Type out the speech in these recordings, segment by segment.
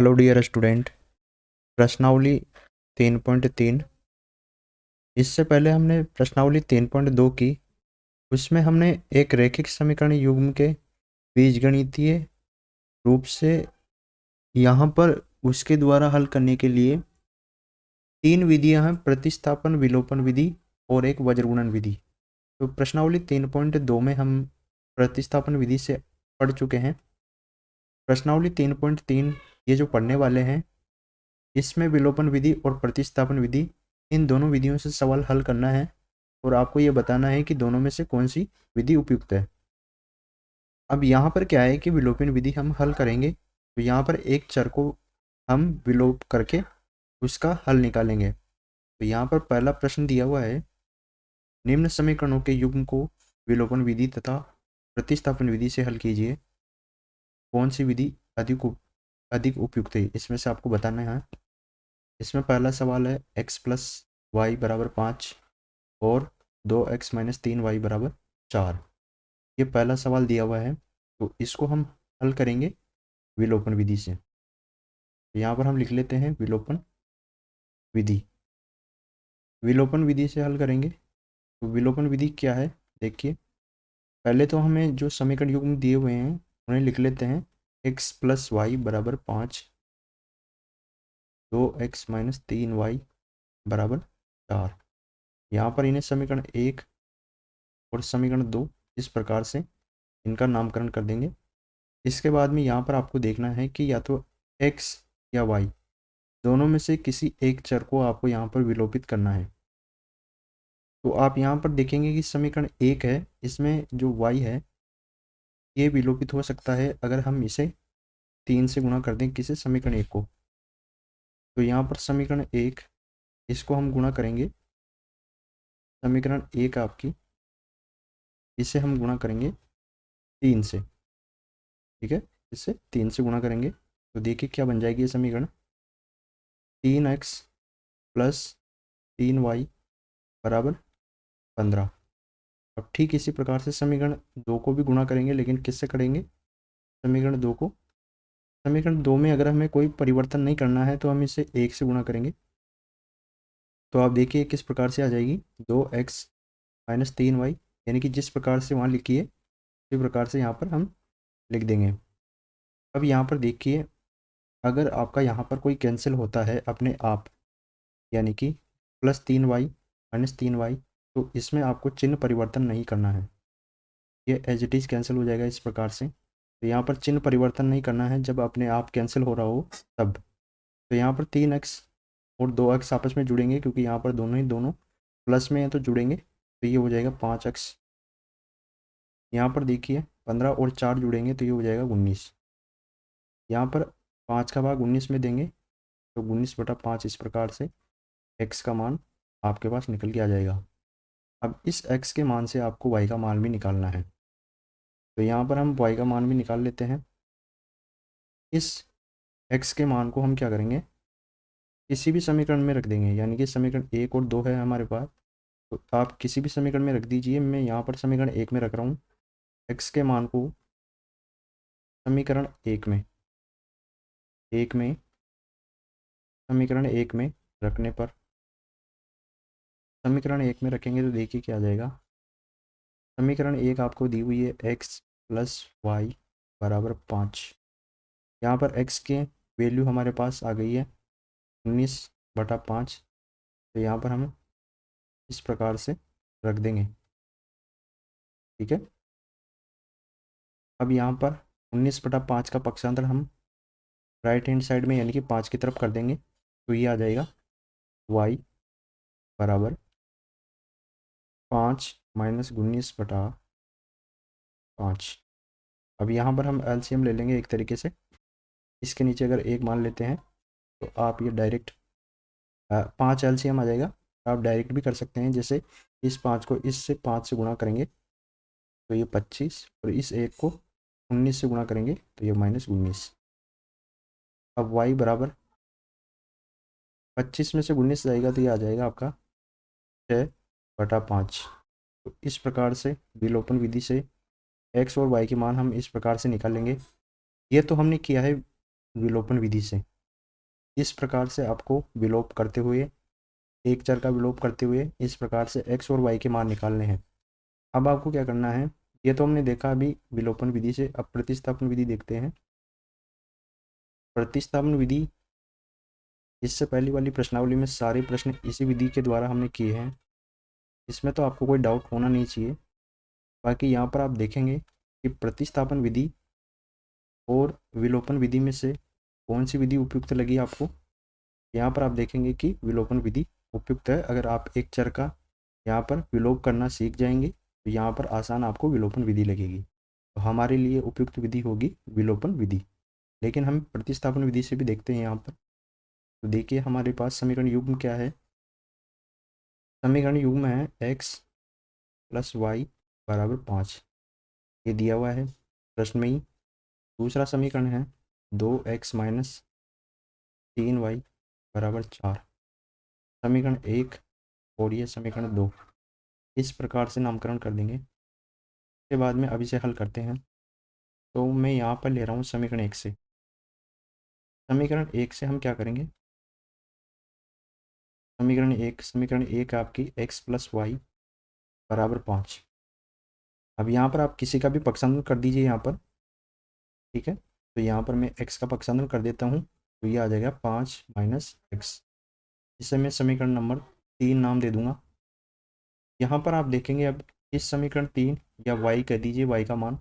Hello dear student. प्रश्नावली 3.3। इससे पहले हमने प्रश्नावली 3.2 की। उसमें हमने एक रैखिक समीकरण युग्म के बीजगणितीय रूप से यहाँ पर उसके द्वारा हल करने के लिए तीन विधियाँ हैं, प्रतिस्थापन, विलोपन विधि और एक वज्रगुणन विधि। तो प्रश्नावली 3.2 में हम प्रतिस्थापन विधि से पढ़ चुके हैं। प्रश्नावली 3.3 ये जो पढ़ने वाले हैं, इसमें विलोपन विधि और प्रतिस्थापन विधि, इन दोनों विधियों से सवाल हल करना है और आपको ये बताना है कि दोनों में से कौन सी विधि उपयुक्त है। अब यहाँ पर क्या है कि विलोपन विधि हम हल करेंगे तो यहाँ पर एक चर को हम विलोप करके उसका हल निकालेंगे। तो यहाँ पर पहला प्रश्न दिया हुआ है, निम्न समीकरणों के युग्म को विलोपन विधि तथा प्रतिस्थापन विधि से हल कीजिए। कौन सी विधि अधिक उपयुक्त है, इसमें से आपको बताना है। इसमें पहला सवाल है x प्लस वाई बराबर 5 और 2x माइनस 3y बराबर 4। ये पहला सवाल दिया हुआ है, तो इसको हम हल करेंगे विलोपन विधि से। तो यहाँ पर हम लिख लेते हैं विलोपन विधि। विलोपन विधि से हल करेंगे तो विलोपन विधि क्या है, देखिए। पहले तो हमें जो समीकरण युग्म दिए हुए हैं उन्हें लिख लेते हैं। x प्लस वाई बराबर 5, 2x माइनस 3y बराबर 4। यहाँ पर इन्हें समीकरण 1 और समीकरण 2 इस प्रकार से इनका नामकरण कर देंगे। इसके बाद में यहाँ पर आपको देखना है कि या तो x या y, दोनों में से किसी एक चर को आपको यहाँ पर विलोपित करना है। तो आप यहाँ पर देखेंगे कि समीकरण 1 है, इसमें जो y है ये विलोपित हो सकता है अगर हम इसे 3 से गुणा कर दें किसी समीकरण 1 को। तो यहाँ पर समीकरण 1, इसको हम गुणा करेंगे। समीकरण 1 आपकी, इसे हम गुणा करेंगे 3 से, ठीक है। इससे 3 से गुणा करेंगे तो देखिए क्या बन जाएगी ये समीकरण, 3x प्लस 3y बराबर 15। अब ठीक इसी प्रकार से समीकरण 2 को भी गुणा करेंगे, लेकिन किससे करेंगे, समीकरण 2 को। समीकरण 2 में अगर हमें कोई परिवर्तन नहीं करना है तो हम इसे 1 से गुणा करेंगे। तो आप देखिए किस प्रकार से आ जाएगी, 2x माइनस 3y, यानी कि जिस प्रकार से वहाँ लिखी है उसी प्रकार से यहाँ पर हम लिख देंगे। अब यहाँ पर देखिए, अगर आपका यहाँ पर कोई कैंसिल होता है अपने आप, यानी कि प्लस 3y माइनस 3y, तो इसमें आपको चिन्ह परिवर्तन नहीं करना है, ये एज इट इज़ कैंसिल हो जाएगा इस प्रकार से। तो यहाँ पर चिन्ह परिवर्तन नहीं करना है, जब अपने आप कैंसिल हो रहा हो तब। तो यहाँ पर 3x और 2x आपस में जुड़ेंगे, क्योंकि यहाँ पर दोनों प्लस में है तो जुड़ेंगे, तो ये हो जाएगा 5x। यहाँ पर देखिए 15 और 4 जुड़ेंगे तो ये हो जाएगा 19। यहाँ पर 5 का भाग 19 में देंगे तो 19/5 इस प्रकार से x का मान आपके पास निकल के आ जाएगा। अब इस x के मान से आपको y का मान भी निकालना है, तो यहाँ पर हम y का मान भी निकाल लेते हैं। इस x के मान को हम क्या करेंगे, किसी भी समीकरण में रख देंगे, यानी कि समीकरण 1 और 2 है हमारे पास, तो आप किसी भी समीकरण में रख दीजिए। मैं यहाँ पर समीकरण 1 में रख रहा हूँ। x के मान को समीकरण 1 में समीकरण 1 में रखने पर, समीकरण 1 में रखेंगे तो देखिए क्या आ जाएगा। समीकरण 1 आपको दी हुई है x प्लस वाई बराबर 5। यहाँ पर x के वैल्यू हमारे पास आ गई है 19/5। तो यहाँ पर हम इस प्रकार से रख देंगे, ठीक है। अब यहाँ पर 19/5 का पक्षांतर हम राइट हैंड साइड में यानी कि 5 की तरफ कर देंगे, तो ये आ जाएगा y बराबर 5 माइनस 19/5। अब यहाँ पर हम एलसीएम ले लेंगे एक तरीके से। इसके नीचे अगर 1 मान लेते हैं तो आप ये डायरेक्ट 5 एलसीएम आ जाएगा। आप डायरेक्ट भी कर सकते हैं, जैसे इस 5 को इससे 5 से गुणा करेंगे तो ये 25, और इस 1 को 19 से गुणा करेंगे तो ये -19। अब y बराबर 25 में से 19 जाएगा तो ये आ जाएगा आपका 6/5। तो इस प्रकार से विलोपन विधि से x और y के मान हम इस प्रकार से निकाल लेंगे। ये तो हमने किया है विलोपन विधि से। इस प्रकार से आपको विलोप करते हुए, एक चर का विलोप करते हुए इस प्रकार से x और y के मान निकालने हैं। अब आपको क्या करना है, ये तो हमने देखा अभी विलोपन विधि से। अब प्रतिस्थापन विधि देखते हैं। प्रतिस्थापन विधि, इससे पहली वाली प्रश्नावली में सारे प्रश्न इसी विधि के द्वारा हमने किए हैं, इसमें तो आपको कोई डाउट होना नहीं चाहिए। बाकी यहाँ पर आप देखेंगे कि प्रतिस्थापन विधि और विलोपन विधि में से कौन सी विधि उपयुक्त लगी आपको। यहाँ पर आप देखेंगे कि विलोपन विधि उपयुक्त है। अगर आप एक चर का यहाँ पर विलोप करना सीख जाएंगे तो यहाँ पर आसान आपको विलोपन विधि लगेगी। तो हमारे लिए उपयुक्त विधि होगी विलोपन विधि। लेकिन हम प्रतिस्थापन विधि से भी देखते हैं यहाँ पर। तो देखिए हमारे पास समीकरण युग्म क्या है। समीकरण युग्म है x + y = 5, ये दिया हुआ है प्रश्न में ही। दूसरा समीकरण है 2x - 3y = 4, समीकरण 1 और ये समीकरण 2। इस प्रकार से नामकरण कर देंगे। उसके बाद में अब इसे हल करते हैं। तो मैं यहाँ पर ले रहा हूँ समीकरण 1 से। समीकरण 1 से हम क्या करेंगे, समीकरण 1 आपकी x + y = 5। अब यहाँ पर आप किसी का भी पक्षांतर कर दीजिए यहाँ पर, ठीक है। तो यहाँ पर मैं x का पक्षांतर कर देता हूँ, तो ये आ जाएगा 5 - x। इसे मैं समीकरण नंबर 3 नाम दे दूंगा। यहाँ पर आप देखेंगे अब इस समीकरण 3 या y कह दीजिए, y का मान,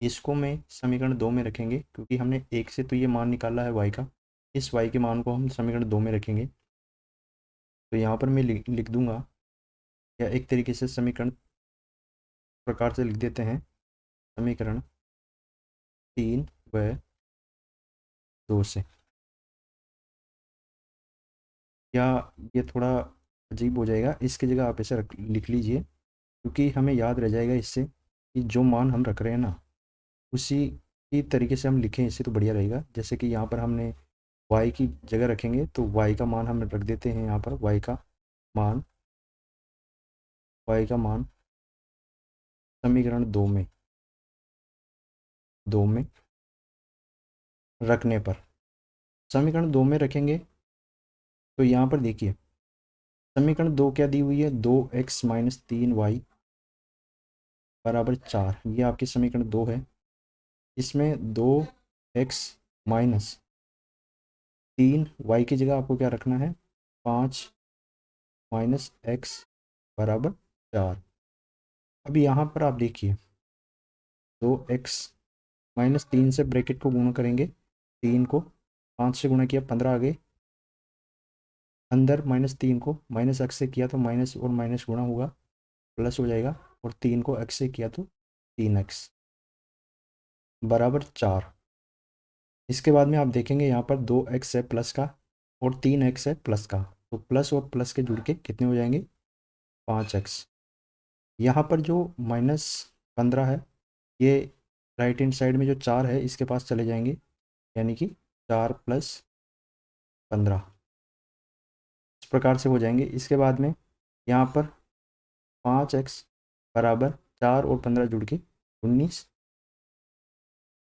इसको मैं समीकरण 2 में रखेंगे क्योंकि हमने 1 से तो ये मान निकाला है y का। इस y के मान को हम समीकरण 2 में रखेंगे। तो यहाँ पर मैं लिख दूंगा, या एक तरीके से समीकरण प्रकार से लिख देते हैं, समीकरण 3 व 2 से। या ये थोड़ा अजीब हो जाएगा, इसकी जगह आप ऐसे लिख लीजिए, क्योंकि हमें याद रह जाएगा इससे कि जो मान हम रख रहे हैं ना, उसी की तरीके से हम लिखें, इससे तो बढ़िया रहेगा। जैसे कि यहाँ पर हमने y की जगह रखेंगे तो y का मान हम रख देते हैं यहाँ पर, y का मान समीकरण 2 में रखने पर, समीकरण 2 में रखेंगे तो यहाँ पर देखिए समीकरण 2 क्या दी हुई है, 2x - 3y = 4, ये आपकी समीकरण 2 है। इसमें 2x - 3y की जगह आपको क्या रखना है, 5 - x = 4। अब यहाँ पर आप देखिए 2x - 3 से ब्रैकेट को गुणा करेंगे, 3 को 5 से गुणा किया 15 आ गए, अंदर -3 को -x से किया तो माइनस और माइनस गुणा होगा, प्लस हो जाएगा, और 3 को x से किया तो 3x = 4। इसके बाद में आप देखेंगे यहाँ पर 2x है प्लस का और 3x है प्लस का, तो प्लस और प्लस के जुड़ के कितने हो जाएंगे, 5x। यहाँ पर जो -15 है, ये राइट हैंड साइड में जो 4 है इसके पास चले जाएंगे, यानी कि 4 + 15 इस प्रकार से हो जाएंगे। इसके बाद में यहाँ पर 5x = 4 और 15 जुड़ के 19।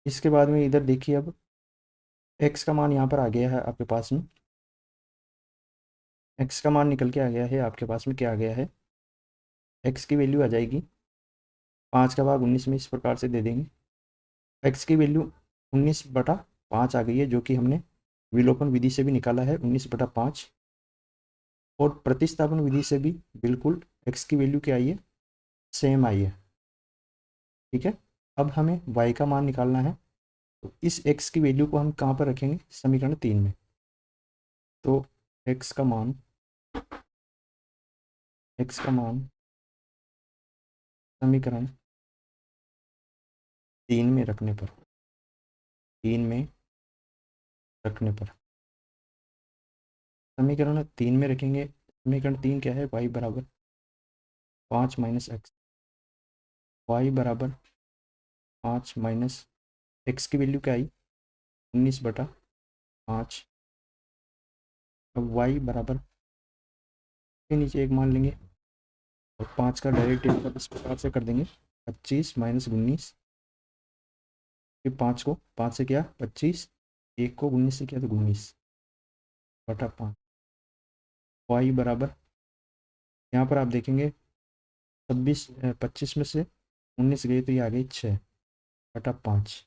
इसके बाद में इधर देखिए अब x का मान यहाँ पर आ गया है आपके पास में, x का मान निकल के आ गया है आपके पास में, क्या आ गया है, x की वैल्यू आ जाएगी 5 का भाग 19 में, इस प्रकार से दे देंगे। x की वैल्यू 19/5 आ गई है, जो कि हमने विलोपन विधि से भी निकाला है, 19/5। और प्रतिस्थापन विधि से भी बिल्कुल x की वैल्यू क्या आई है, सेम आई है, ठीक है। अब हमें y का मान निकालना है, तो इस x की वैल्यू को हम कहाँ पर रखेंगे, समीकरण 3 में। तो x का मान समीकरण 3 में रखने पर, 3 में रखने पर समीकरण 3 में रखेंगे। समीकरण 3 क्या है, y = 5 - x, y = 5 - x की वैल्यू क्या आई, 19/5। अब y बराबर के नीचे एक मान लेंगे और 5 का डायरेक्ट इस प्रकार से कर देंगे, 25 - 19। फिर 5 को 5 से किया 25, 1 को 19 से किया तो 19। बटा 5। वाई बराबर, यहाँ पर आप देखेंगे 25 में से 19 गई तो ये आ गई 6 बटा 5।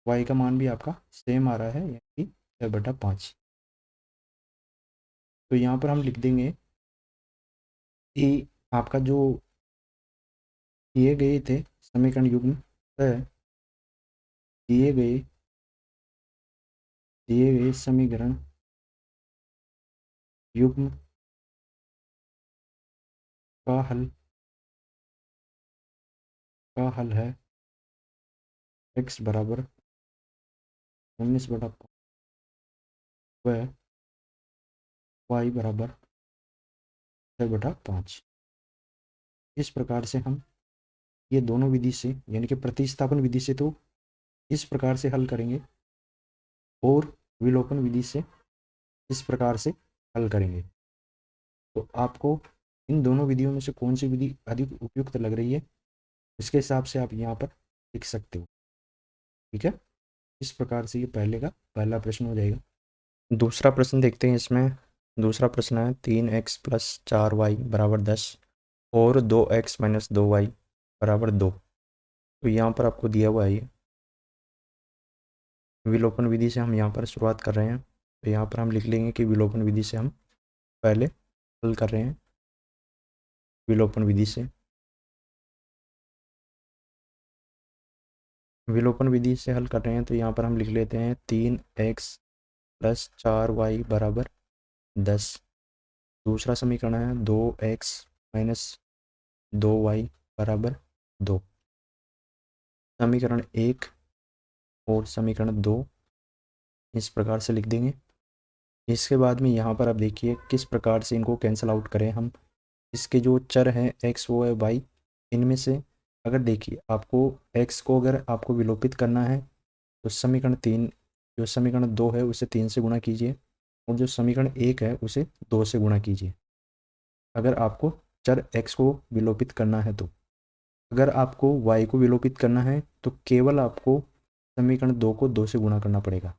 वाई का मान भी आपका सेम आ रहा है, यानी 6 बटा 5। तो यहाँ पर हम लिख देंगे कि आपका जो दिए गए थे समीकरण युग्म है, दिए गए समीकरण युग्म का हल है x बराबर 19 बटा 5 व y बराबर 6 बटा 5। इस प्रकार से हम ये दोनों विधि से, यानी कि प्रतिस्थापन विधि से तो इस प्रकार से हल करेंगे और विलोपन विधि से इस प्रकार से हल करेंगे। तो आपको इन दोनों विधियों में से कौन सी विधि अधिक उपयुक्त लग रही है, इसके हिसाब से आप यहाँ पर लिख सकते हो। ठीक है, इस प्रकार से ये पहला प्रश्न हो जाएगा। दूसरा प्रश्न देखते हैं। इसमें दूसरा प्रश्न है 3x प्लस 4y बराबर 10 और 2x माइनस 2y बराबर 2। तो यहाँ पर आपको दिया हुआ है ये विलोपन विधि से हम यहाँ पर शुरुआत कर रहे हैं। तो यहाँ पर हम लिख लेंगे कि विलोपन विधि से हम पहले हल कर रहे हैं। विलोपन विधि से हल कर रहे हैं। तो यहाँ पर हम लिख लेते हैं 3x प्लस 4y बराबर 10। दूसरा समीकरण है 2x माइनस 2y बराबर 2। समीकरण 1 और समीकरण 2 इस प्रकार से लिख देंगे। इसके बाद में यहाँ पर आप देखिए किस प्रकार से इनको कैंसिल आउट करें हम। इसके जो चर हैं x वो है y, इनमें से अगर देखिए आपको x को अगर आपको विलोपित करना है तो समीकरण 3, जो समीकरण 2 है उसे 3 से गुणा कीजिए और जो समीकरण 1 है उसे 2 से गुणा कीजिए, अगर आपको चर x को विलोपित करना है तो। अगर आपको y को विलोपित करना है तो केवल आपको समीकरण 2 को 2 से गुणा करना पड़ेगा।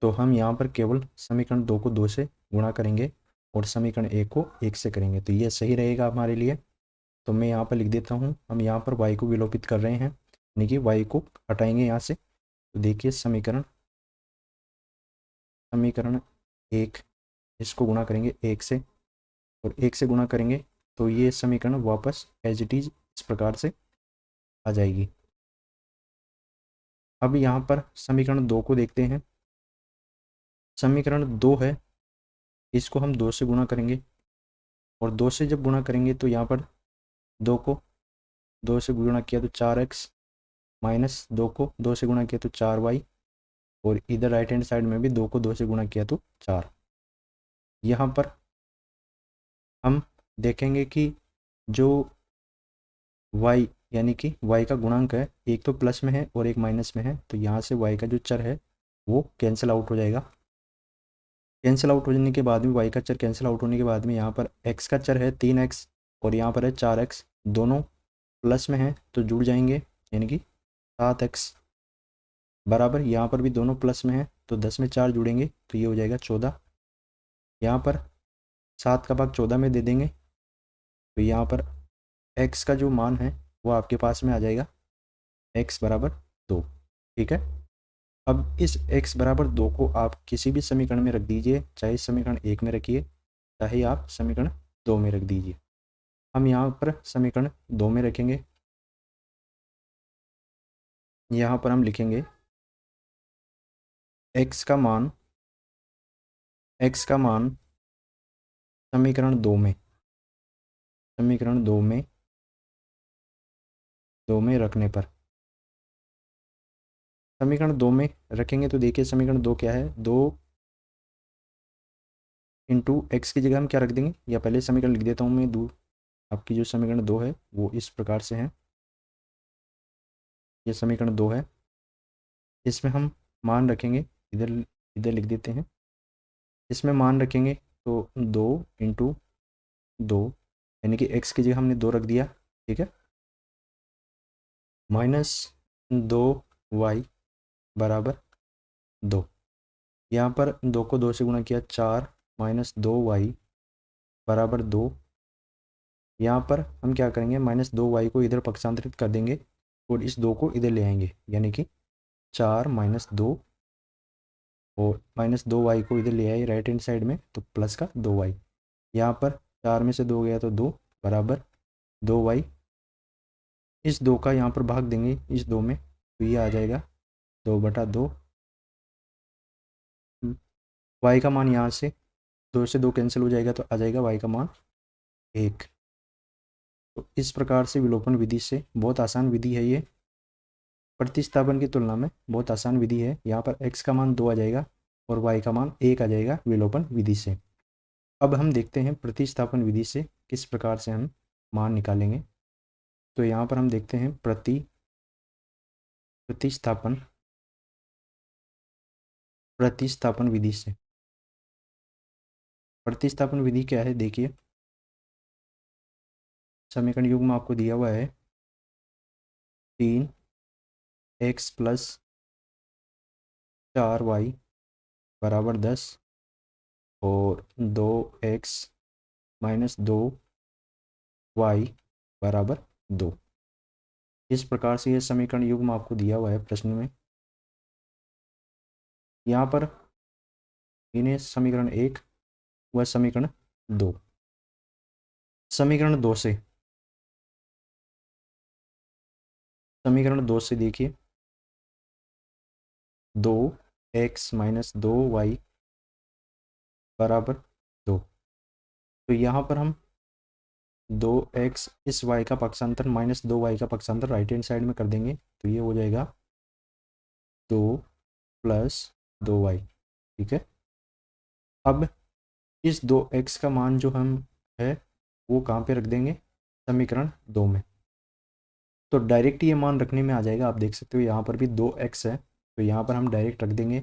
तो हम यहाँ पर केवल समीकरण 2 को 2 से गुणा करेंगे और समीकरण 1 को 1 से करेंगे, तो ये सही रहेगा हमारे लिए। तो मैं यहाँ पर लिख देता हूँ, हम यहाँ पर y को विलोपित कर रहे हैं, यानी कि y को हटाएंगे यहाँ से। तो देखिए समीकरण 1 इसको गुणा करेंगे 1 से और 1 से गुणा करेंगे तो ये समीकरण वापस एज इट इज इस प्रकार से आ जाएगी। अब यहाँ पर समीकरण 2 को देखते हैं। समीकरण 2 है, इसको हम 2 से गुणा करेंगे और 2 से जब गुणा करेंगे तो यहाँ पर 2 को 2 से गुणा किया तो 4x माइनस 2 को 2 से गुणा किया तो 4y और इधर राइट हैंड साइड में भी 2 को 2 से गुणा किया तो 4। यहाँ पर हम देखेंगे कि जो y यानी कि y का गुणांक है, एक तो प्लस में है और एक माइनस में है, तो यहाँ से y का जो चर है वो कैंसिल आउट हो जाएगा। कैंसिल आउट हो जाने के बाद में y का चर कैंसिल आउट होने के बाद में यहाँ पर x का चर है 3x और यहाँ पर है 4x, दोनों प्लस में है तो जुड़ जाएंगे, यानी कि 7x बराबर, यहाँ पर भी दोनों प्लस में है तो 10 में 4 जुड़ेंगे तो ये हो जाएगा 14। यहाँ पर 7 का भाग 14 में दे देंगे तो यहाँ पर x का जो मान है वो आपके पास में आ जाएगा x बराबर 2। ठीक है, अब इस x बराबर 2 को आप किसी भी समीकरण में रख दीजिए, चाहे समीकरण 1 में रखिए चाहे आप समीकरण 2 में रख दीजिए। हम यहाँ पर समीकरण 2 में रखेंगे। यहाँ पर हम लिखेंगे x का मान समीकरण 2 में रखने पर, समीकरण 2 में रखेंगे तो देखिए समीकरण 2 क्या है, 2 इंटू एक्स की जगह हम क्या रख देंगे, या पहले समीकरण लिख देता हूँ मैं। आपकी जो समीकरण 2 है वो इस प्रकार से है। ये समीकरण 2 है, इसमें हम मान रखेंगे, इधर इधर लिख देते हैं। इसमें मान रखेंगे तो 2 इंटू 2 यानी कि एक्स की जगह हमने 2 रख दिया। ठीक है, माइनस 2y बराबर 2। यहाँ पर 2 को 2 से गुणा किया, 4 माइनस 2y बराबर 2। यहाँ पर हम क्या करेंगे, -2y को इधर पक्षांतरित कर देंगे और इस 2 को इधर ले आएंगे, यानी कि 4 माइनस 2, और -2y को इधर ले आए राइट हैंड साइड में, तो प्लस का 2y। यहाँ पर 4 में से 2 गया तो 2 बराबर 2y। इस 2 का यहाँ पर भाग देंगे इस 2 में, तो ये आ जाएगा 2/2। y का मान यहाँ से 2 से 2 कैंसिल हो जाएगा, तो आ जाएगा y का मान 1। तो इस प्रकार से विलोपन विधि से, बहुत आसान विधि है ये, प्रतिस्थापन की तुलना में बहुत आसान विधि है। यहाँ पर x का मान 2 आ जाएगा और y का मान 1 आ जाएगा विलोपन विधि से। अब हम देखते हैं प्रतिस्थापन विधि से किस प्रकार से हम मान निकालेंगे। तो यहाँ पर हम देखते हैं प्रतिस्थापन विधि से। प्रतिस्थापन विधि क्या है, देखिए समीकरण युग्म आपको दिया हुआ है 3x + 4y बराबर 10 और 2x - 2y बराबर 2। इस प्रकार से यह समीकरण युग्म आपको दिया हुआ है प्रश्न में। यहाँ पर इन्हें समीकरण 1 व समीकरण 2। समीकरण 2 से देखिए 2x - 2y बराबर 2। तो यहाँ पर हम 2x इस y का पक्षांतर -2y का पक्षांतर राइट हैंड साइड में कर देंगे, तो ये हो जाएगा 2 + 2y। ठीक है। अब इस 2x का मान जो हम है वो कहाँ पे रख देंगे, समीकरण 2 में। तो डायरेक्ट ये मान रखने में आ जाएगा। आप देख सकते हो यहाँ पर भी 2x है, तो यहाँ पर हम डायरेक्ट रख देंगे।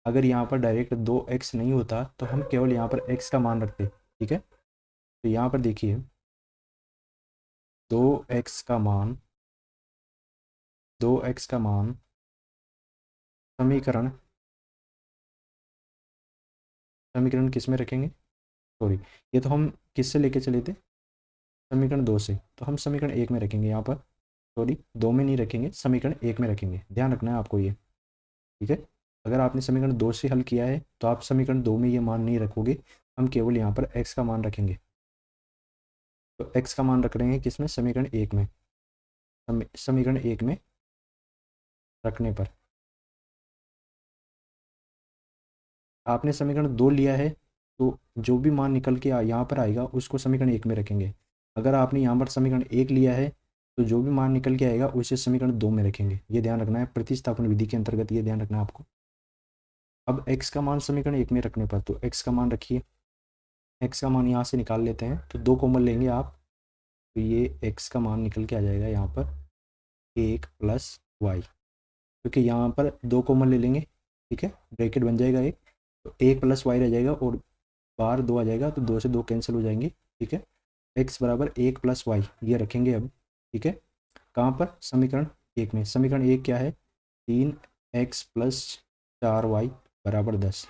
अगर यहाँ पर डायरेक्ट 2x नहीं होता तो हम केवल यहाँ पर x का मान रखते। ठीक है। तो यहाँ पर देखिए 2x का मान समीकरण किस में रखेंगे, सॉरी ये तो हम किससे लेके चले थे, समीकरण 2 से, तो हम समीकरण 1 में रखेंगे। यहाँ पर सॉरी 2 में नहीं रखेंगे, समीकरण 1 में रखेंगे, ध्यान रखना है आपको ये। ठीक है। अगर आपने समीकरण 2 से हल किया है तो आप समीकरण 2 में ये मान नहीं रखोगे, हम केवल यहाँ पर x का मान रखेंगे। तो x का मान रख रहे हैं किसमें, समीकरण 1 में। समीकरण 1 में रखने पर आपने समीकरण 2 लिया है, तो जो भी मान निकल के यहाँ पर आएगा उसको समीकरण 1 में रखेंगे। अगर आपने यहाँ पर समीकरण 1 लिया है तो जो भी मान निकल के आएगा उसे समीकरण 2 में रखेंगे। ये ध्यान रखना है, प्रतिस्थापन विधि के अंतर्गत ये ध्यान रखना है आपको। अब x का मान समीकरण 1 में रखने पर, तो x का मान रखिए, x का मान यहाँ से निकाल लेते हैं, तो 2 कॉमन लेंगे आप, तो ये x का मान निकल के आ जाएगा यहाँ पर 1 + y, क्योंकि यहाँ पर 2 कॉमन ले लेंगे। ठीक है, ब्रैकेट बन जाएगा एक, तो 1 + y रह जाएगा और बाहर 2 आ जाएगा, तो 2 से 2 कैंसिल हो जाएंगे। ठीक है, x बराबर 1 + y ये रखेंगे अब। ठीक है, कहाँ पर, समीकरण 1 में। समीकरण 1 क्या है, 3x + 4y बराबर 10।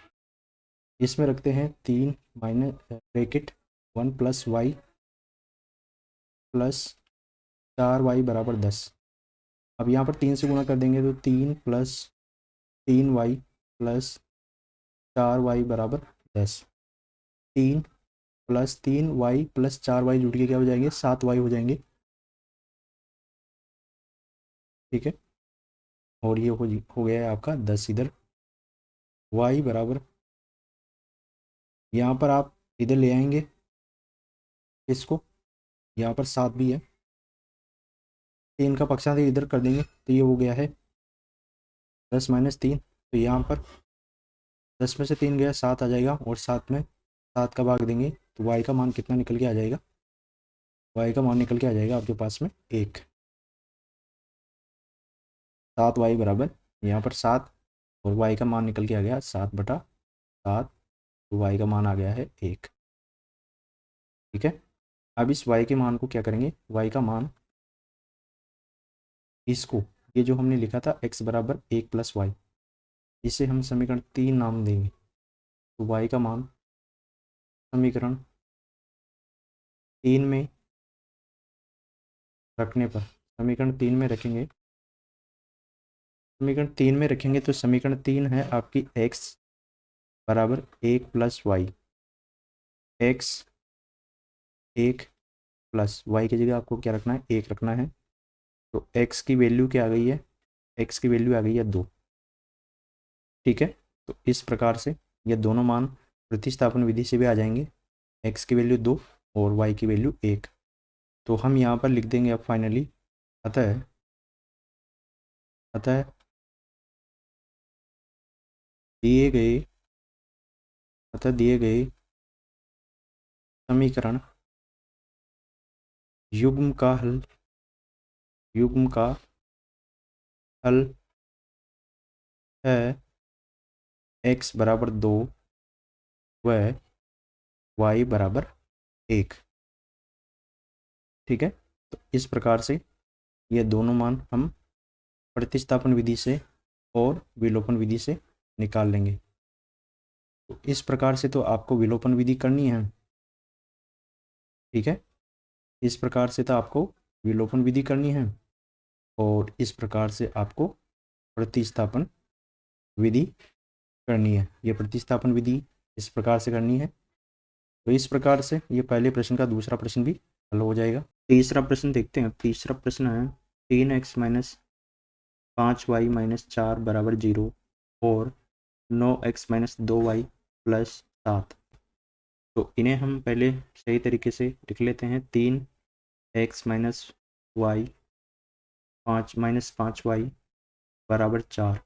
इसमें रखते हैं 3 माइनस ब्रैकेट 1 + y + 4y बराबर 10। अब यहाँ पर 3 से गुणा कर देंगे, तो 3 + 3y + 4y बराबर 10। 3 + 3y + 4y जुड़ के क्या हो जाएंगे, 7y हो जाएंगे। ठीक है, और ये हो गया है आपका 10 इधर। y बराबर, यहाँ पर आप इधर ले आएंगे इसको, यहाँ पर 7 भी है, 3 का पक्षांतर इधर कर देंगे, तो ये हो गया है 10 - 3। तो यहाँ पर 10 में से 3 गया, 7 आ जाएगा, और 7 में 7 का भाग देंगे, तो y का मान कितना निकल के आ जाएगा, y का मान निकल के आ जाएगा आपके पास में 1। 7y बराबर, यहाँ पर 7 और y का मान निकल के आ गया 7/7, तो y का मान आ गया है 1। ठीक है, अब इस y के मान को क्या करेंगे, y का मान इसको, ये जो हमने लिखा था x बराबर 1 + y, इसे हम समीकरण 3 नाम देंगे। तो y का मान समीकरण 3 में रखने पर, समीकरण 3 में रखेंगे, समीकरण 3 में रखेंगे तो समीकरण 3 है आपकी x बराबर 1 plus Y, x 1 plus Y की जगह आपको क्या रखना है, 1 रखना है। तो x की वैल्यू क्या आ गई है, x की वैल्यू आ गई है 2। ठीक है, तो इस प्रकार से ये दोनों मान प्रतिस्थापन विधि से भी आ जाएंगे, x की वैल्यू 2 और y की वैल्यू 1। तो हम यहाँ पर लिख देंगे अब फाइनली, अतः अतः दिए गए अतः दिए गए समीकरण युग्म का हल है x बराबर 2 व y बराबर 1। ठीक है, तो इस प्रकार से ये दोनों मान हम प्रतिस्थापन विधि से और विलोपन विधि से निकाल लेंगे। तो इस प्रकार से तो आपको विलोपन विधि करनी है। ठीक है, इस प्रकार से तो आपको विलोपन विधि करनी है और इस प्रकार से आपको प्रतिस्थापन विधि करनी है। ये प्रतिस्थापन विधि इस प्रकार से करनी है। तो इस प्रकार से ये पहले प्रश्न का दूसरा प्रश्न भी हल हो जाएगा। तीसरा प्रश्न देखते हैं। तीसरा प्रश्न है 3x माइनस 5y माइनस 4 बराबर 0 और 9x माइनस 2y प्लस 7। तो इन्हें हम पहले सही तरीके से लिख लेते हैं। 3x minus Y 5 minus 5y बराबर 4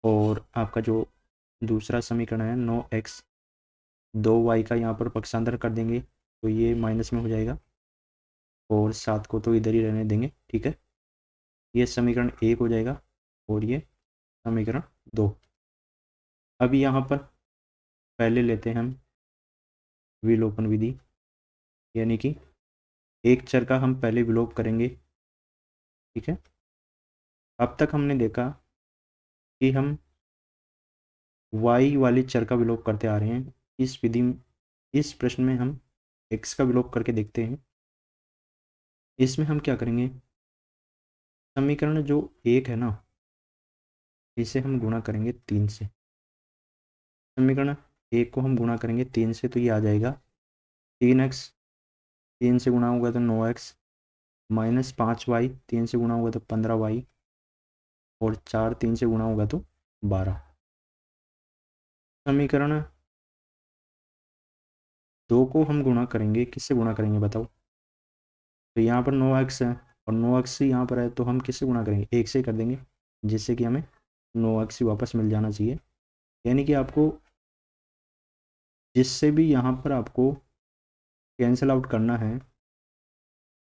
और आपका जो दूसरा समीकरण है 9x 2y का यहाँ पर पक्षांतर कर देंगे तो ये माइनस में हो जाएगा और 7 को तो इधर ही रहने देंगे। ठीक है, ये समीकरण 1 हो जाएगा और ये समीकरण 2। अभी यहाँ पर पहले लेते हैं हम विलोपन विधि, यानी कि एक चर का हम पहले विलोप करेंगे। ठीक है, अब तक हमने देखा कि हम y वाले चर का विलोप करते आ रहे हैं। इस विधि में, इस प्रश्न में हम x का विलोप करके देखते हैं। इसमें हम क्या करेंगे, समीकरण जो 1 है ना, इसे हम गुणा करेंगे 3 से। समीकरण 1 को हम गुणा करेंगे 3 से तो ये आ जाएगा 3x, 3 से गुणा होगा तो 9x माइनस 5y, 3 से गुणा होगा तो 15y और 4 3 से गुणा होगा तो 12। समीकरण 2 को हम गुणा करेंगे, किससे गुणा करेंगे बताओ। तो यहाँ पर 9x है और 9x यहाँ पर है तो हम किससे गुणा करेंगे, 1 से कर देंगे, जिससे कि हमें 9x ही वापस मिल जाना चाहिए। यानी कि आपको जिससे भी यहाँ पर आपको कैंसिल आउट करना है,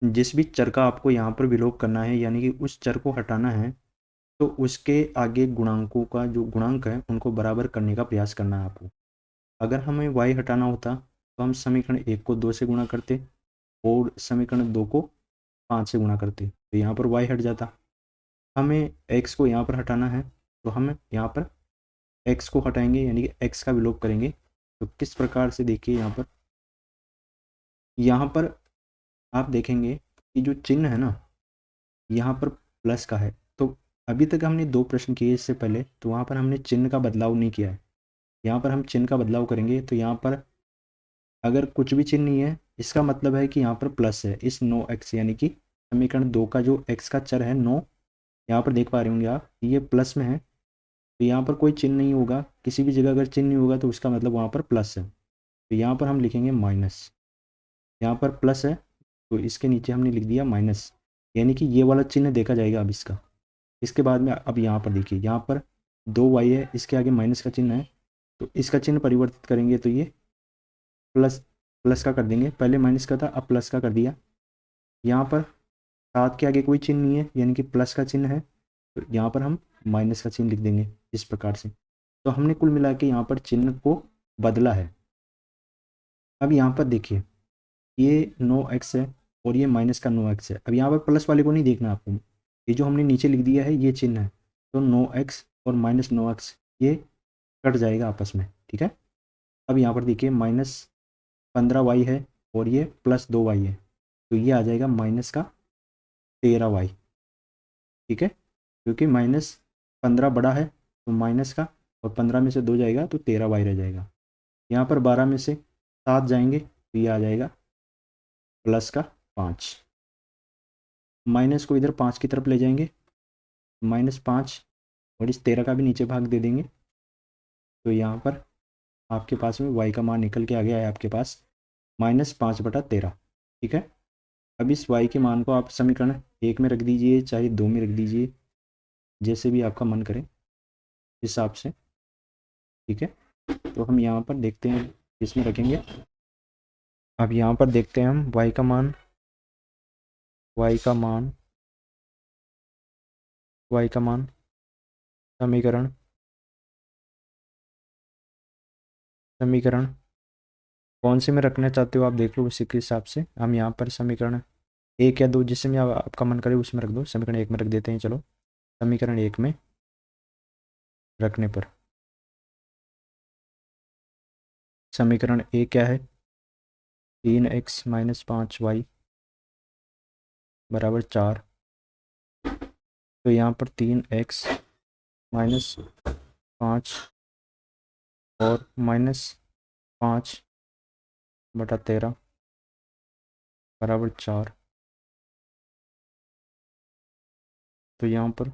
जिस भी चर का आपको यहाँ पर विलोप करना है, यानी कि उस चर को हटाना है, तो उसके आगे गुणांकों का जो गुणांक है उनको बराबर करने का प्रयास करना है आपको। अगर हमें y हटाना होता तो हम समीकरण 1 को 2 से गुणा करते और समीकरण 2 को 5 से गुणा करते, तो यहाँ पर y हट जाता। हमें x को यहाँ पर हटाना है तो हम यहाँ पर x को हटाएंगे, यानी कि x का विलोप करेंगे। तो किस प्रकार से देखिए, यहाँ पर आप देखेंगे कि जो चिन्ह है ना, यहाँ पर प्लस का है। तो अभी तक हमने 2 प्रश्न किए इससे पहले, तो वहाँ पर हमने चिन्ह का बदलाव नहीं किया है। यहाँ पर हम चिन्ह का बदलाव करेंगे। तो यहाँ पर अगर कुछ भी चिन्ह नहीं है, इसका मतलब है कि यहाँ पर प्लस है। इस 9x यानी कि समीकरण 2 का जो x का चर है 9, यहाँ पर देख पा रहे होंगे आप, ये प्लस में है। तो यहाँ पर कोई चिन्ह नहीं होगा, किसी भी जगह अगर चिन्ह नहीं होगा तो उसका मतलब वहाँ पर प्लस है। तो यहाँ पर हम लिखेंगे माइनस, यहाँ पर प्लस है तो इसके नीचे हमने लिख दिया माइनस, यानी कि ये वाला चिन्ह देखा जाएगा अब इसका। इसके बाद में अब यहाँ पर देखिए, यहाँ पर 2y है, इसके आगे माइनस का चिन्ह है, तो इसका चिन्ह परिवर्तित करेंगे तो ये प्लस का कर देंगे। पहले माइनस का था, अब प्लस का कर दिया। यहाँ पर 7 के आगे कोई चिन्ह नहीं है, यानी कि प्लस का चिन्ह है, तो यहाँ पर हम माइनस का चिन्ह लिख देंगे इस प्रकार से। तो हमने कुल मिला के यहाँ पर चिन्ह को बदला है। अब यहाँ पर देखिए, ये 9x है और ये माइनस का 9x है। अब यहाँ पर प्लस वाले को नहीं देखना आपको, ये जो हमने नीचे लिख दिया है ये चिन्ह है। तो 9x और माइनस 9x ये कट जाएगा आपस में। ठीक है, अब यहाँ पर देखिए -15y है और ये +2y है, तो ये आ जाएगा -13y। ठीक है, क्योंकि -15 बड़ा है तो माइनस का, और 15 में से 2 जाएगा तो 13y रह जाएगा। यहाँ पर 12 में से 7 जाएंगे तो ये आ जाएगा +5। माइनस को इधर 5 की तरफ ले जाएंगे, -5, और इस 13 का भी नीचे भाग दे देंगे, तो यहाँ पर आपके पास में y का मान निकल के आ गया है आपके पास -5/13। ठीक है, अब इस y के मान को आप समीकरण 1 में रख दीजिए, चाहे 2 में रख दीजिए, जैसे भी आपका मन करे हिसाब से। ठीक है, तो हम यहाँ पर देखते हैं किसमें रखेंगे। अब यहाँ पर देखते हैं हम y का मान, y का मान, y का मान समीकरण समीकरण कौन से में रखना चाहते हो आप देख लो, उसी के हिसाब से हम यहाँ पर समीकरण 1 या 2 जिसमें आपका मन करे उसमें रख दो। समीकरण 1 में रख देते हैं, चलो समीकरण 1 में रखने पर समीकरण 1 क्या है, 3x - 5y = 4। तो यहाँ पर 3x - 5 और -5/13 = 4। तो यहाँ पर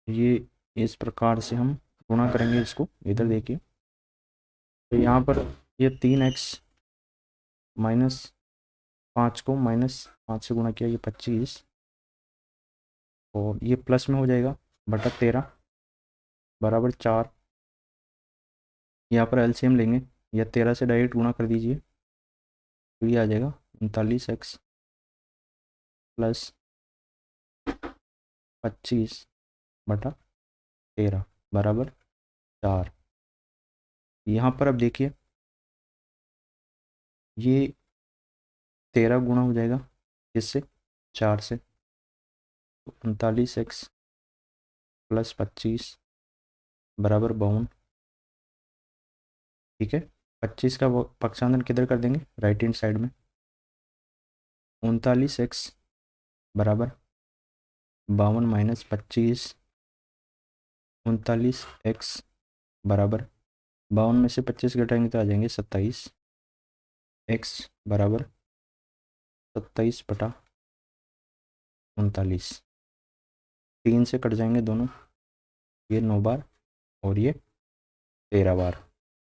ये इस प्रकार से हम गुणा करेंगे इसको, इधर देखिए। तो यहाँ पर ये 3x - 5 को -5 से गुणा किया, ये 25, और ये प्लस में हो जाएगा /13 = 4। यहाँ पर एलसीएम लेंगे या 13 से डायरेक्ट गुणा कर दीजिए, तो ये आ जाएगा 39x + 25/13 = 4। यहाँ पर अब देखिए ये 13 गुणा हो जाएगा इससे 4 से, तो 39x + 25 = 52। ठीक है, 25 का पक्षांतर किधर कर देंगे, राइट हैंड साइड में। 39x = 52 - 25, 39x = 52 में से 25 घटाएंगे तो आ जाएंगे 27। x = 27/39, 3 से कट जाएंगे दोनों, ये 9 बार और ये 13 बार,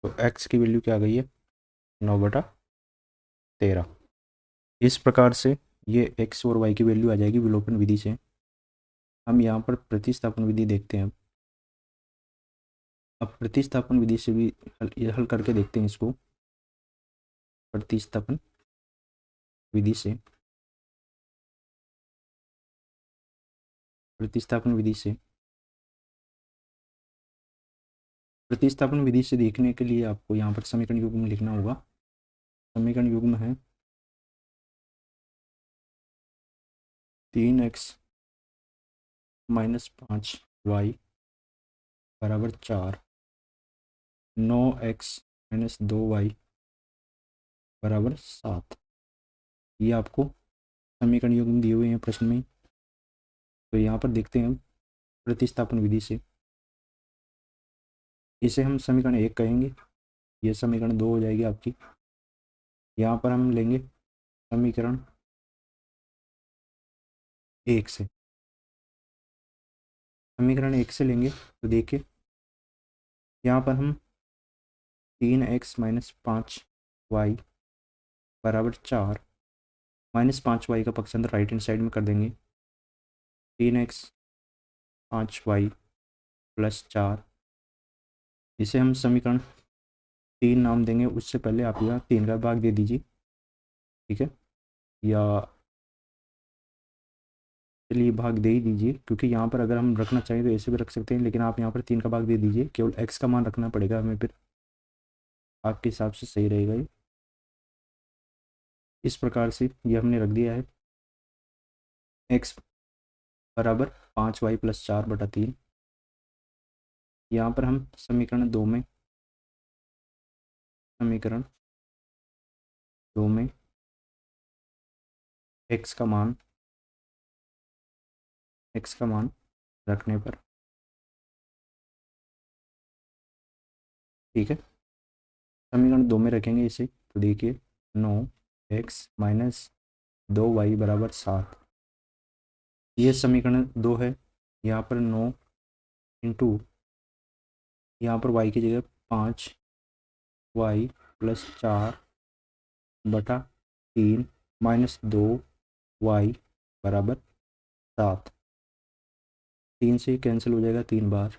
तो x की वैल्यू क्या आ गई है, 9/13। इस प्रकार से ये x और y की वैल्यू आ जाएगी विलोपन विधि से। हम यहाँ पर प्रतिस्थापन विधि देखते हैं। अब प्रतिस्थापन विधि से भी हल करके देखते हैं इसको। प्रतिस्थापन विधि से प्रतिस्थापन विधि से प्रतिस्थापन विधि से देखने के लिए आपको यहाँ पर समीकरण युग्म लिखना होगा। समीकरण युग्म है 3x - 5y = 4, 9x - 2y = 7। ये आपको समीकरण युग्म दिए हुए हैं प्रश्न में। तो यहाँ पर देखते हैं हम प्रतिस्थापन विधि से, इसे हम समीकरण 1 कहेंगे, ये समीकरण 2 हो जाएगी आपकी। यहाँ पर हम लेंगे समीकरण 1 से, समीकरण 1 से लेंगे तो देखिए यहाँ पर हम 3x - 5y = 4, -5y का पक्षांतर राइट हैंड साइड में कर देंगे, 3x 5y + 4। इसे हम समीकरण 3 नाम देंगे, उससे पहले आप यहाँ 3 का भाग दे दीजिए। ठीक है, या चलिए भाग दे ही दीजिए, क्योंकि यहाँ पर अगर हम रखना चाहें तो ऐसे भी रख सकते हैं, लेकिन आप यहाँ पर 3 का भाग दे दीजिए, केवल x का मान रखना पड़ेगा हमें, फिर आपके हिसाब से सही रहेगा ये। इस प्रकार से ये हमने रख दिया है, x = 5y + 4/3। यहाँ पर हम समीकरण 2 में समीकरण 2 में x का मान रखने पर, ठीक है, समीकरण 2 में रखेंगे इसे तो देखिए 9x माइनस 2y बराबर 7, ये समीकरण 2 है। यहाँ पर 9 इंटू यहाँ पर y की जगह 5y प्लस 4 बटा 3 माइनस 2y बराबर 7, 3 से कैंसिल हो जाएगा 3 बार,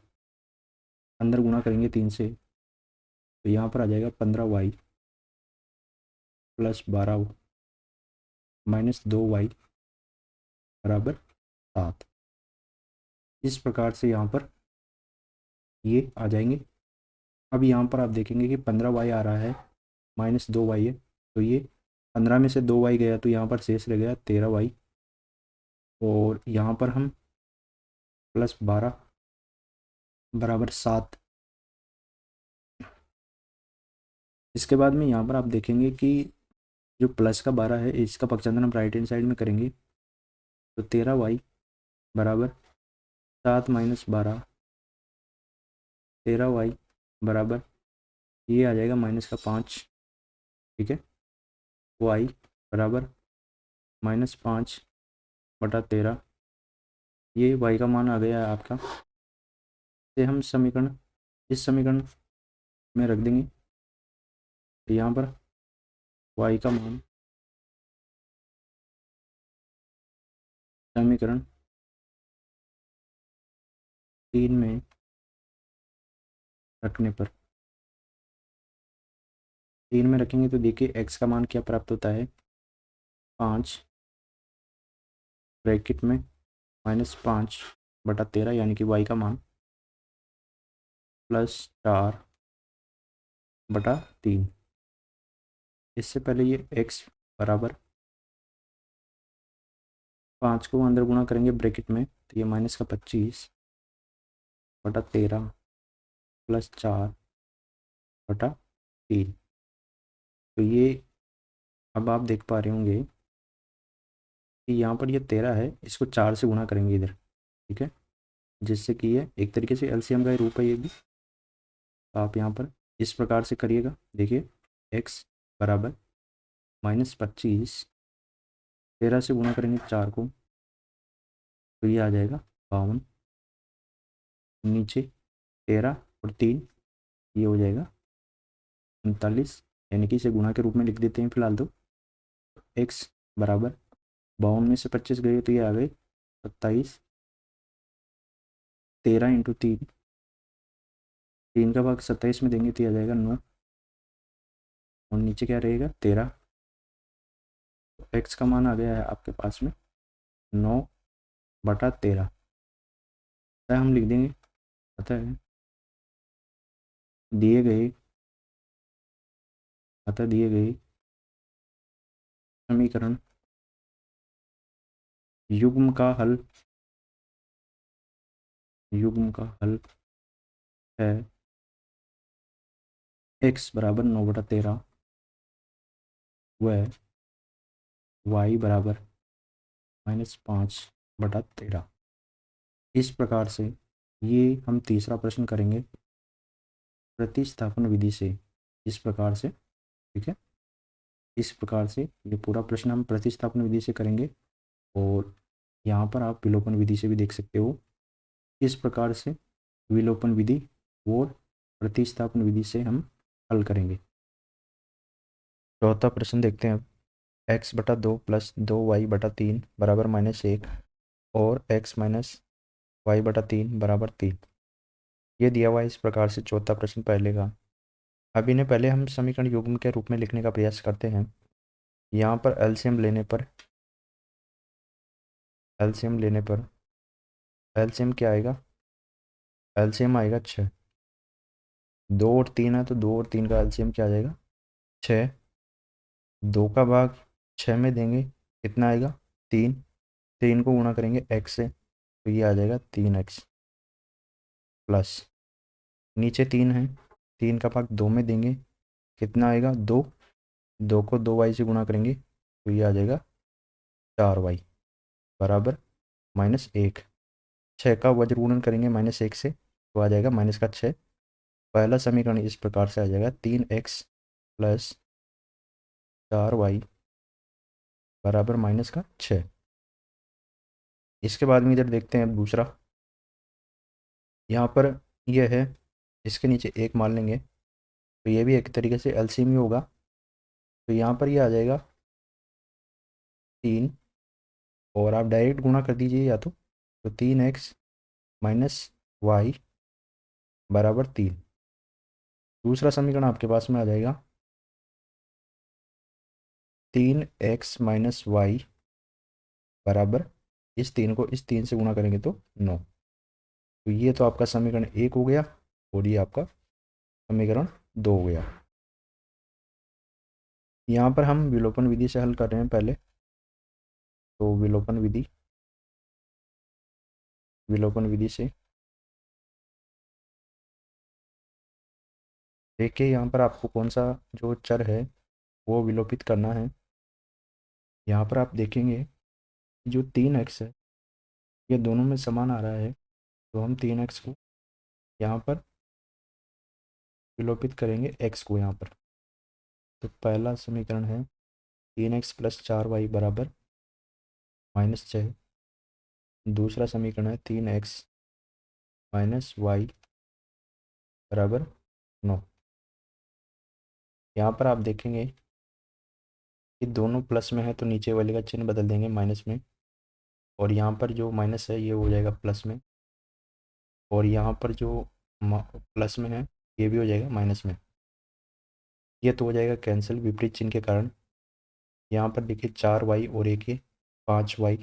अंदर गुणा करेंगे 3 से तो यहाँ पर आ जाएगा 15y प्लस 12 माइनस 2y बराबर 7। इस प्रकार से यहाँ पर ये आ जाएंगे। अब यहाँ पर आप देखेंगे कि 15y आ रहा है, माइनस 2y है, तो ये 15 में से 2y गया तो यहाँ पर शेष रह गया 13y, और यहाँ पर हम प्लस 12 बराबर 7। इसके बाद में यहाँ पर आप देखेंगे कि जो प्लस का 12 है इसका पक्षांतर हम राइट हैंड साइड में करेंगे तो 13y बराबर 7 माइनस 12, 13y बराबर ये आ जाएगा माइनस का 5, ठीक है, y बराबर माइनस 5 बटा 13, ये y का मान आ गया है आपका। से हम समीकरण इस समीकरण में रख देंगे तो यहाँ पर y का मान समीकरण 3 में रखने पर, 3 में रखेंगे तो देखिए x का मान क्या प्राप्त होता है, 5 ब्रैकेट में माइनस 5 बटा 13 यानी कि y का मान प्लस 4 बटा 3। इससे पहले ये x बराबर 5 को अंदर गुणा करेंगे ब्रैकेट में तो ये माइनस का 25 बटा 13 प्लस 4 बटा 3। तो ये अब आप देख पा रहे होंगे कि यहाँ पर ये 13 है, इसको 4 से गुणा करेंगे इधर, ठीक है, जिससे कि ये एक तरीके से एलसीएम का ही रूप है ये भी। तो आप यहाँ पर इस प्रकार से करिएगा, देखिए x बराबर माइनस 25, 13 से गुणा करेंगे 4 को तो ये आ जाएगा 52, नीचे 13 और 3 ये हो जाएगा 39, यानी कि इसे गुणा के रूप में लिख देते हैं फिलहाल तो। x बराबर 52 में से 25 गए तो ये आ गए 27, 13 इंटू 3, 3 का भाग 27 में देंगे तो ये आ जाएगा 9, और नीचे क्या रहेगा 13। तो x का मान आ गया है आपके पास में 9 बटा 13, हम लिख देंगे, अतः दिए गए समीकरण युग्म का हल है x बराबर 9 बटा 13 व y बराबर माइनस 5 बटा 13। इस प्रकार से ये हम तीसरा प्रश्न करेंगे प्रतिस्थापन विधि से, इस प्रकार से, ठीक है, इस प्रकार से ये पूरा प्रश्न हम प्रतिस्थापन विधि से करेंगे। और यहाँ पर आप विलोपन विधि से भी देख सकते हो। इस प्रकार से विलोपन विधि और प्रतिस्थापन विधि से हम हल करेंगे। चौथा प्रश्न देखते हैं अब। x बटा 2 प्लस 2y बटा 3 बराबर माइनस 1 और x माइनस y बटा 3 बराबर 3, ये दिया हुआ है इस प्रकार से चौथा प्रश्न पहले का। अब इन्हें पहले हम समीकरण युग्म के रूप में लिखने का प्रयास करते हैं। यहाँ पर एलसीएम लेने पर एलसीएम क्या आएगा, एलसीएम आएगा 6, 2 और 3 है तो 2 और 3 का एलसीएम क्या आ जाएगा 6, 2 का भाग 6 में देंगे कितना आएगा 3, 3 को गुणा करेंगे x से तो ये आ जाएगा 3x प्लस नीचे 3 है, 3 का भाग 2 में देंगे कितना आएगा 2, 2 को 2y से गुणा करेंगे तो ये आ जाएगा 4y बराबर -1। 6 का वज्रगुणन करेंगे -1 से तो आ जाएगा -6। पहला समीकरण इस प्रकार से आ जाएगा 3x प्लस 4y बराबर -6। इसके बाद में इधर देखते हैं अब दूसरा, यहाँ पर यह है, इसके नीचे 1 मान लेंगे तो ये भी एक तरीके से एलसीएम ही होगा। तो यहाँ पर ये आ जाएगा 3 और आप डायरेक्ट गुणा कर दीजिए या तो 3x माइनस वाई बराबर 3। दूसरा समीकरण आपके पास में आ जाएगा 3x माइनस वाई बराबर, इस 3 को इस 3 से गुणा करेंगे तो 9। तो ये तो आपका समीकरण 1 हो गया और ये आपका समीकरण 2 हो गया। यहाँ पर हम विलोपन विधि से हल कर रहे हैं पहले। तो विलोपन विधि से देखिए यहाँ पर आपको कौन सा जो चर है वो विलोपित करना है। यहाँ पर आप देखेंगे जो 3x है ये दोनों में समान आ रहा है, तो हम 3x को यहाँ पर विलोपित करेंगे x को यहाँ पर। तो पहला समीकरण है 3x प्लस 4y बराबर -6। दूसरा समीकरण है 3x माइनस वाई बराबर 9। यहाँ पर आप देखेंगे कि दोनों प्लस में है तो नीचे वाले का चिन्ह बदल देंगे माइनस में, और यहाँ पर जो माइनस है ये हो जाएगा प्लस में, और यहाँ पर जो प्लस में है ये भी हो जाएगा माइनस में। ये तो हो जाएगा कैंसिल विपरीत चिन्ह के कारण। यहाँ पर देखिए 4y और एक ये 5y,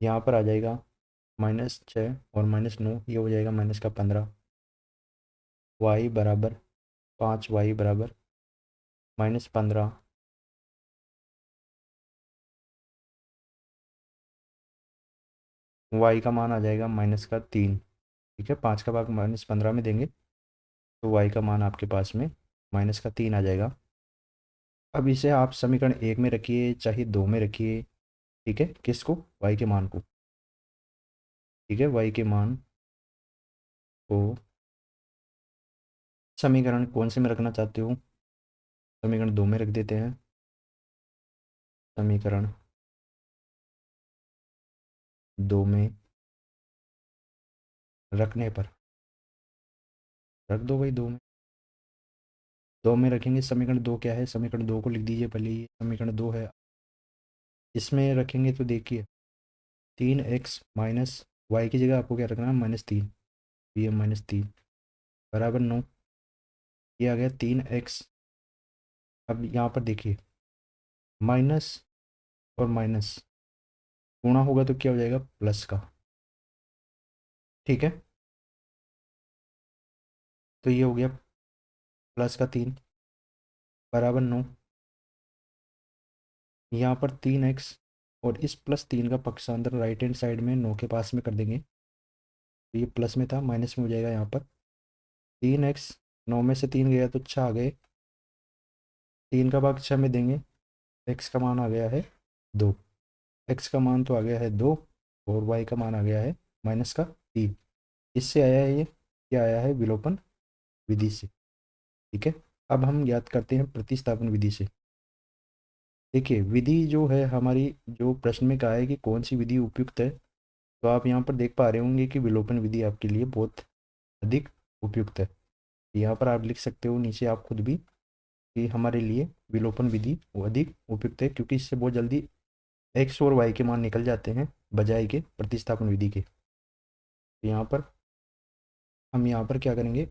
यहाँ पर आ जाएगा -6 और -9, ये हो जाएगा -15। y बराबर 5y बराबर -15। y का मान आ जाएगा -3। ठीक है, 5 का भाग -15 में देंगे तो y का मान आपके पास में -3 आ जाएगा। अब इसे आप समीकरण 1 में रखिए चाहे 2 में रखिए, ठीक है, किसको, y के मान को। ठीक है, y के मान को समीकरण कौन से में रखना चाहते हो, समीकरण 2 में रख देते हैं। समीकरण 2 में रखने पर रख दो भाई 2 में। 2 में रखेंगे, समीकरण 2 क्या है, समीकरण 2 को लिख दीजिए पहले, ये समीकरण 2 है। इसमें रखेंगे तो देखिए 3x माइनस वाई की जगह आपको क्या रखना है, -3, ये -3 बराबर 9। ये आ गया 3x। अब यहाँ पर देखिए माइनस और माइनस गुणा होगा तो क्या हो जाएगा, प्लस का। ठीक है, तो ये हो गया +3 बराबर 9। यहाँ पर 3x और इस +3 का पक्षांतर राइट हैंड साइड में 9 के पास में कर देंगे तो ये प्लस में था माइनस में हो जाएगा। यहाँ पर 3x, 9 में से 3 गया तो 6 आ गए, 3 का भाग 6 में देंगे, x का मान आ गया है 2। x का मान तो आ गया है 2 और y का मान आ गया है -3। इससे आया है ये क्या आया है, विलोपन विधि से। ठीक है, अब हम याद करते हैं प्रतिस्थापन विधि से। देखिए विधि जो है हमारी, जो प्रश्न में कहा है कि कौन सी विधि उपयुक्त है, तो आप यहाँ पर देख पा रहे होंगे कि विलोपन विधि आपके लिए बहुत अधिक उपयुक्त है। यहाँ पर आप लिख सकते हो नीचे आप खुद भी कि हमारे लिए विलोपन विधि वो अधिक उपयुक्त है, क्योंकि इससे बहुत जल्दी एक्स और वाई के मान निकल जाते हैं बजाय के प्रतिस्थापन विधि के। तो यहाँ पर हम यहाँ पर क्या करेंगे,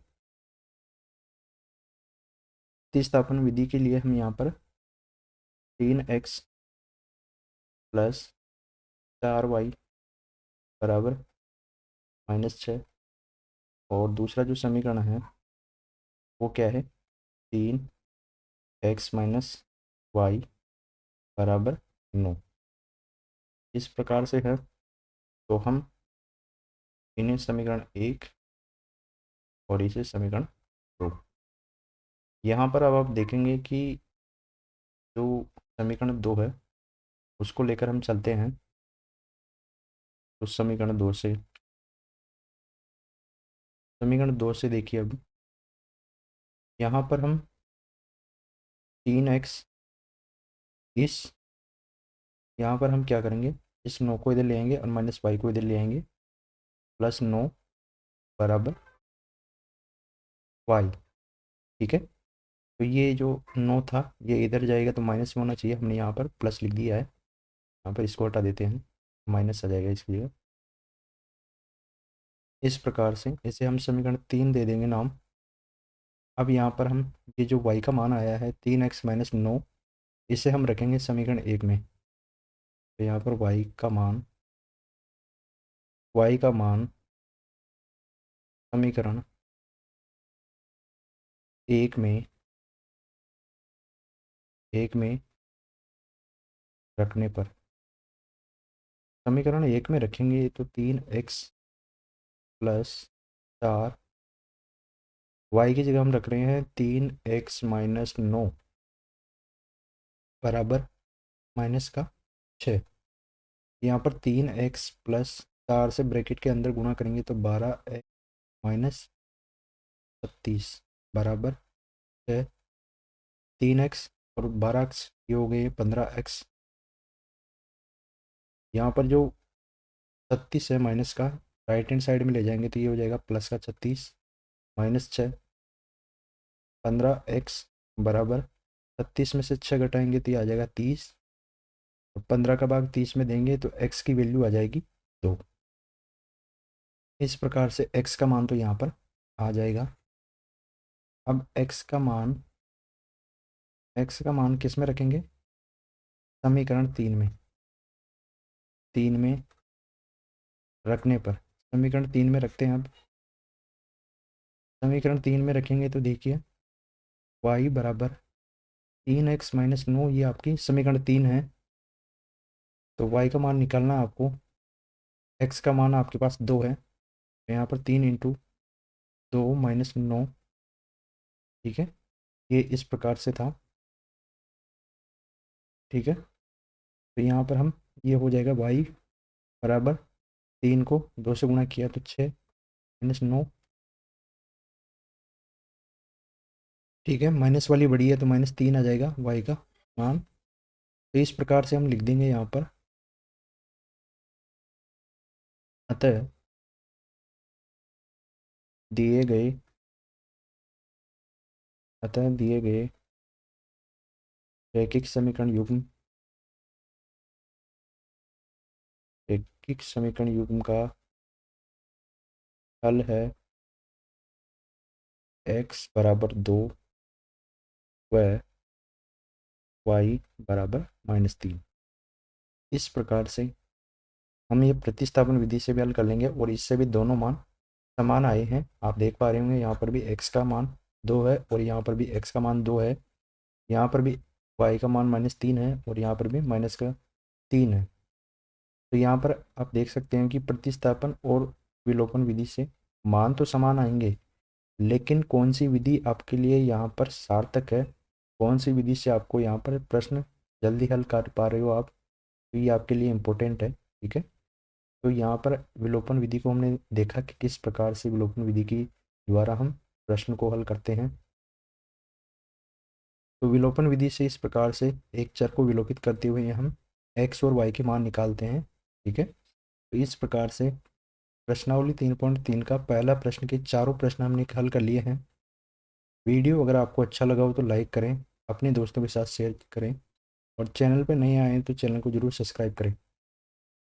प्रतिस्थापन विधि के लिए हम यहाँ पर 3x प्लस 4y बराबर -6, और दूसरा जो समीकरण है वो क्या है, 3x माइनस वाई बराबर 9। इस प्रकार से है, तो हम इन्हें समीकरण 1 और इसे समीकरण 2 यहाँ पर अब आप देखेंगे कि जो समीकरण 2 है उसको लेकर हम चलते हैं उस समीकरण 2 से देखिए अब यहाँ पर हम 3x इस यहाँ पर हम क्या करेंगे, इस 9 को इधर ले आएंगे और माइनस वाई को इधर ले आएंगे, प्लस 9 बराबर वाई। ठीक है, तो ये जो 9 था ये इधर जाएगा तो माइनस में होना चाहिए, हमने यहाँ पर प्लस लिख दिया है। यहाँ पर इसको हटा देते हैं, माइनस आ जाएगा इसकी जगह। इस प्रकार से इसे हम समीकरण 3 दे देंगे नाम। अब यहाँ पर हम ये जो y का मान आया है 3x-9, इसे हम रखेंगे समीकरण 1 में। तो यहाँ पर y का मान समीकरण 1 में रखने पर, समीकरण 1 में रखेंगे तो 3x+4, y की जगह हम रख रहे हैं 3x-9 बराबर माइनस का 6। यहाँ पर 3x+4 से ब्रैकेट के अंदर गुणा करेंगे तो 12x-36 बराबर 6। 3x और 12x ये हो गए 15x। यहाँ पर जो 36 है माइनस का राइट हैंड साइड में ले जाएंगे तो ये हो जाएगा प्लस का 36 माइनस 6। 15x बराबर 36 में से 6 घटाएंगे तो ये आ जाएगा 30, और 15 का भाग 30 में देंगे तो x की वैल्यू आ जाएगी 2। इस प्रकार से x का मान तो यहाँ पर आ जाएगा। अब x का मान किस में रखेंगे, समीकरण 3 में रखने पर, समीकरण 3 में रखते हैं। अब समीकरण 3 में रखेंगे तो देखिए y बराबर 3x-9, ये आपकी समीकरण 3 है। तो y का मान निकालना आपको, x का मान आपके पास 2 है तो यहाँ पर 3 × 2 - 9। ठीक है, ये इस प्रकार से था। ठीक है, तो यहाँ पर हम ये हो जाएगा y बराबर 3 को 2 से गुणा किया तो 6-9। ठीक है, माइनस वाली बड़ी है तो -3 आ जाएगा y का मान। तो इस प्रकार से हम लिख देंगे यहाँ पर, अतः दिए गए रैखिक समीकरण युग्म का हल है x बराबर 2 व y बराबर -3। इस प्रकार से हम ये प्रतिस्थापन विधि से भी हल कर लेंगे और इससे भी दोनों मान समान आए हैं। आप देख पा रहे होंगे यहाँ पर भी x का मान 2 है और यहाँ पर भी x का मान 2 है, यहाँ पर भी y का मान -3 है और यहाँ पर भी -3 है। तो यहाँ पर आप देख सकते हैं कि प्रतिस्थापन और विलोपन विधि से मान तो समान आएंगे, लेकिन कौन सी विधि आपके लिए यहाँ पर सार्थक है, कौन सी विधि से आपको यहाँ पर प्रश्न जल्दी हल कर पा रहे हो आप, तो ये आपके लिए इम्पोर्टेंट है। ठीक है, तो यहाँ पर विलोपन विधि को हमने देखा कि किस प्रकार से विलोपन विधि की द्वारा हम प्रश्न को हल करते हैं। तो विलोपन विधि से इस प्रकार से एक चर को विलोपित करते हुए हम x और y के मान निकालते हैं। ठीक है, तो इस प्रकार से प्रश्नावली 3.3 का पहला प्रश्न के चारों प्रश्न हमने हल कर लिए हैं। वीडियो अगर आपको अच्छा लगा हो तो लाइक करें, अपने दोस्तों के साथ शेयर करें और चैनल पर नए आए हैं तो चैनल को जरूर सब्सक्राइब करें।